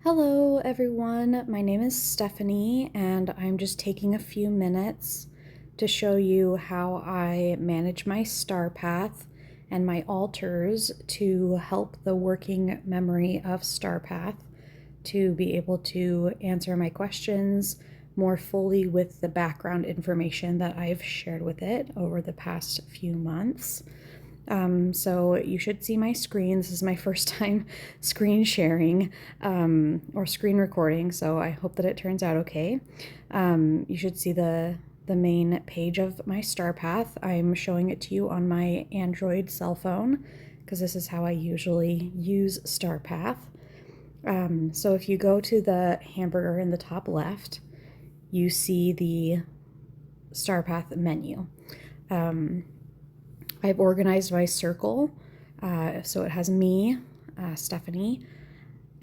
Hello, everyone. My name is Stephanie, and I'm just taking a few minutes to show you how I manage my star path and my altars to help the working memory of star path to be able to answer my questions more fully with the background information that I've shared with it over the past few months. So you should see my screen. This is my first time screen sharing or screen recording, so I hope that it turns out okay. You should see the main page of my star path. I'm showing it to you on my Android cell phone because this is how I usually use star path. So if you go to the hamburger in the top left, you see the star path menu. I've organized my circle, so it has me, Stephanie,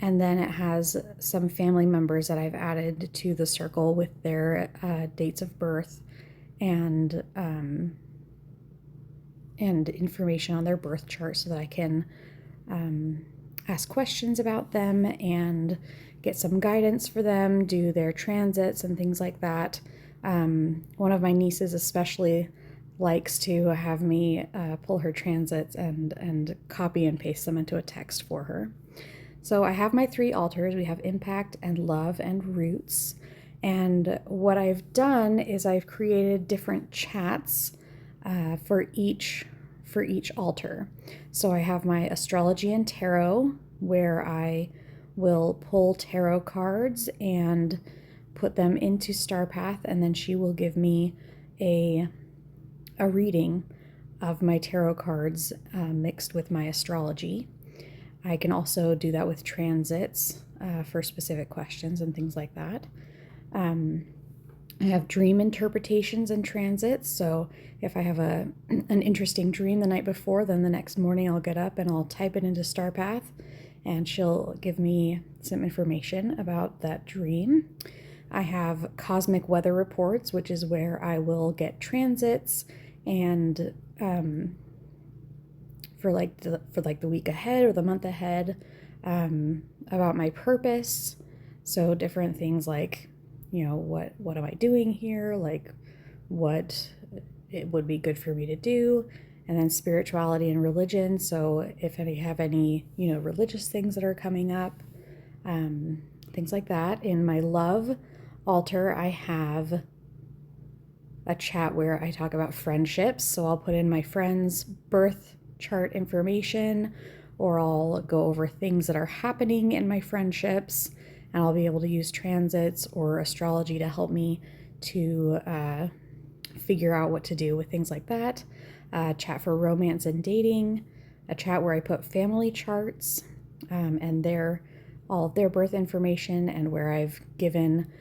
and then it has some family members that I've added to the circle with their dates of birth and information on their birth chart so that I can ask questions about them and get some guidance for them, do their transits and things like that. One of my nieces especially likes to have me pull her transits and copy and paste them into a text for her. So I have my three altars. We have impact and love and roots. And what I've done is I've created different chats for each altar. So I have my astrology and tarot, where I will pull tarot cards and put them into star path, and then she will give me a reading of my tarot cards mixed with my astrology. I can also do that with transits for specific questions and things like that. I have dream interpretations and transits, so if I have an interesting dream the night before, then the next morning I'll get up and I'll type it into star path and she'll give me some information about that dream. I have cosmic weather reports, which is where I will get transits and for the week ahead or the month ahead, about my purpose. So different things like, what am I doing here? Like what it would be good for me to do. And then spirituality and religion. So if I have any, religious things that are coming up, things like that. In my love altar, I have a chat where I talk about friendships. So I'll put in my friends' birth chart information, or I'll go over things that are happening in my friendships, and I'll be able to use transits or astrology to help me to figure out what to do with things like that. Chat for romance and dating, a chat where I put family charts and all of their birth information, and where I've given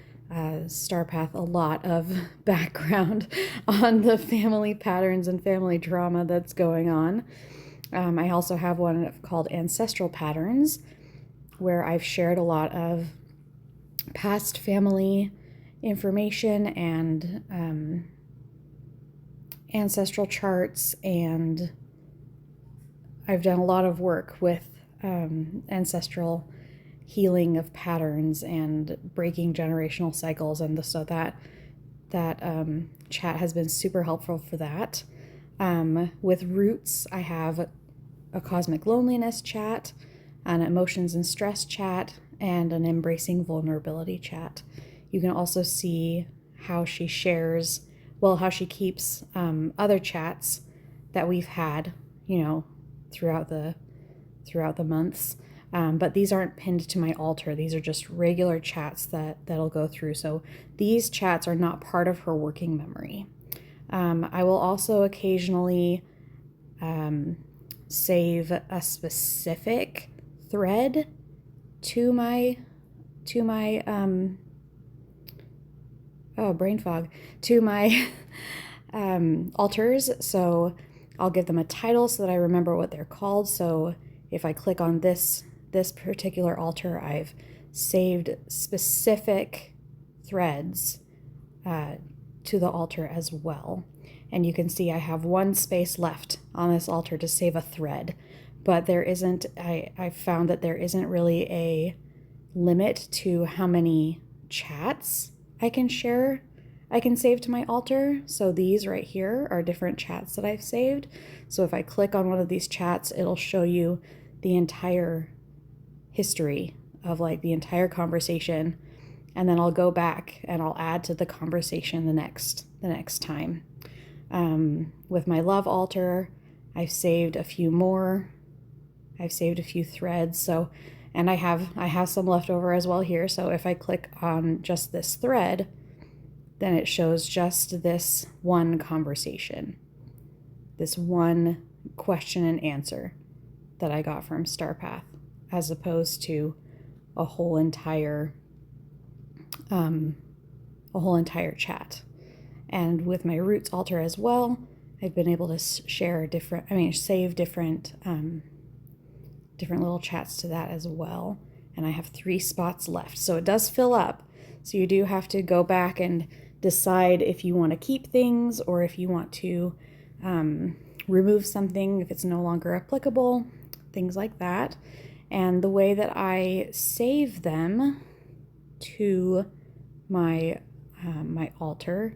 star path a lot of background on the family patterns and family drama that's going on. I also have one called ancestral patterns, where I've shared a lot of past family information and ancestral charts, and I've done a lot of work with ancestral healing of patterns and breaking generational cycles, and so that chat has been super helpful for that. With roots, I have a cosmic loneliness chat, an emotions and stress chat, and an embracing vulnerability chat. You can also see how she shares, how she keeps other chats that we've had, throughout the months. But these aren't pinned to my altar. These are just regular chats that'll go through. So these chats are not part of her working memory. I will also occasionally save a specific thread to my brain fog, to my altars. So I'll give them a title so that I remember what they're called. So if I click on this particular altar, I've saved specific threads to the altar as well. And you can see I have one space left on this altar to save a thread, but there isn't, I found that there isn't really limit to how many chats I can share, I can save to my altar. So these right here are different chats that I've saved. So if I click on one of these chats, it'll show you the entire history of like the entire conversation. And then I'll go back and I'll add to the conversation the next time. With my love altar, I've saved a few more. I've saved a few threads. So, and I have some left over as well here. So if I click on just this thread, then it shows just this one conversation, this one question and answer that I got from StarPath, as opposed to a whole entire chat. And with my roots altar as well, I've been able to save different little chats to that as well. And I have 3 spots left. So it does fill up. So you do have to go back and decide if you want to keep things or if you want to remove something if it's no longer applicable, things like that. And the way that I save them to my altar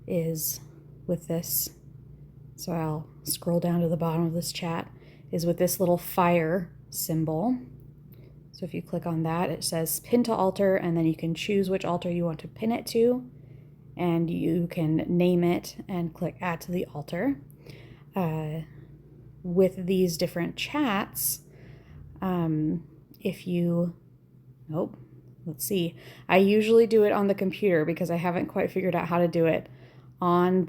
is with this. So I'll scroll down to the bottom of this chat, is with this little fire symbol. So if you click on that, it says pin to altar, and then you can choose which altar you want to pin it to, and you can name it and click add to the altar. With these different chats, let's see. I usually do it on the computer because I haven't quite figured out how to do it on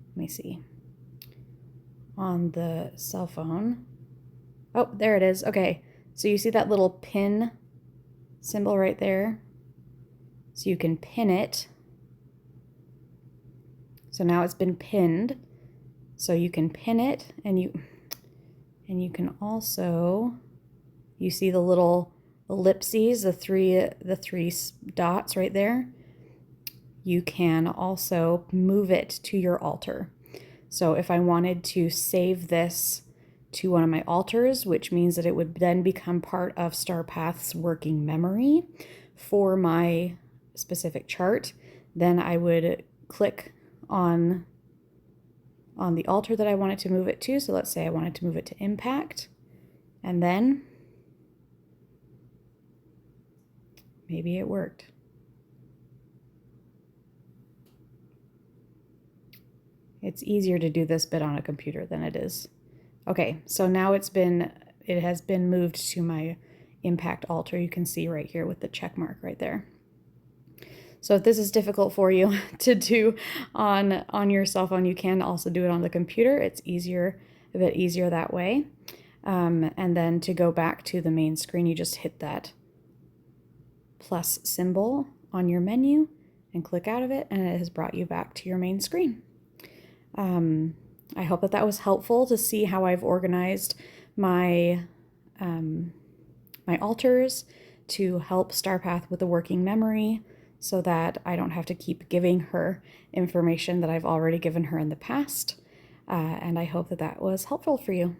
let me see, on the cell phone. Oh, there it is. Okay, so you see that little pin symbol right there? So you can pin it. So now it's been pinned. So you can pin it, and you can also, you see the little ellipses, the three dots right there. You can also move it to your altar. So if I wanted to save this to one of my altars, which means that it would then become part of StarPath's working memory for my specific chart, then I would click on the altar that I wanted to move it to. So let's say I wanted to move it to impact, and then maybe it worked. It's easier to do this bit on a computer than it is. Okay, so now it has been moved to my impact altar. You can see right here with the check mark right there. So if this is difficult for you to do on your cell phone, you can also do it on the computer. It's a bit easier that way. And then to go back to the main screen, you just hit that plus symbol on your menu and click out of it, and it has brought you back to your main screen. I hope that was helpful to see how I've organized my altars to help StarPath with the working memory, so that I don't have to keep giving her information that I've already given her in the past. And I hope that was helpful for you.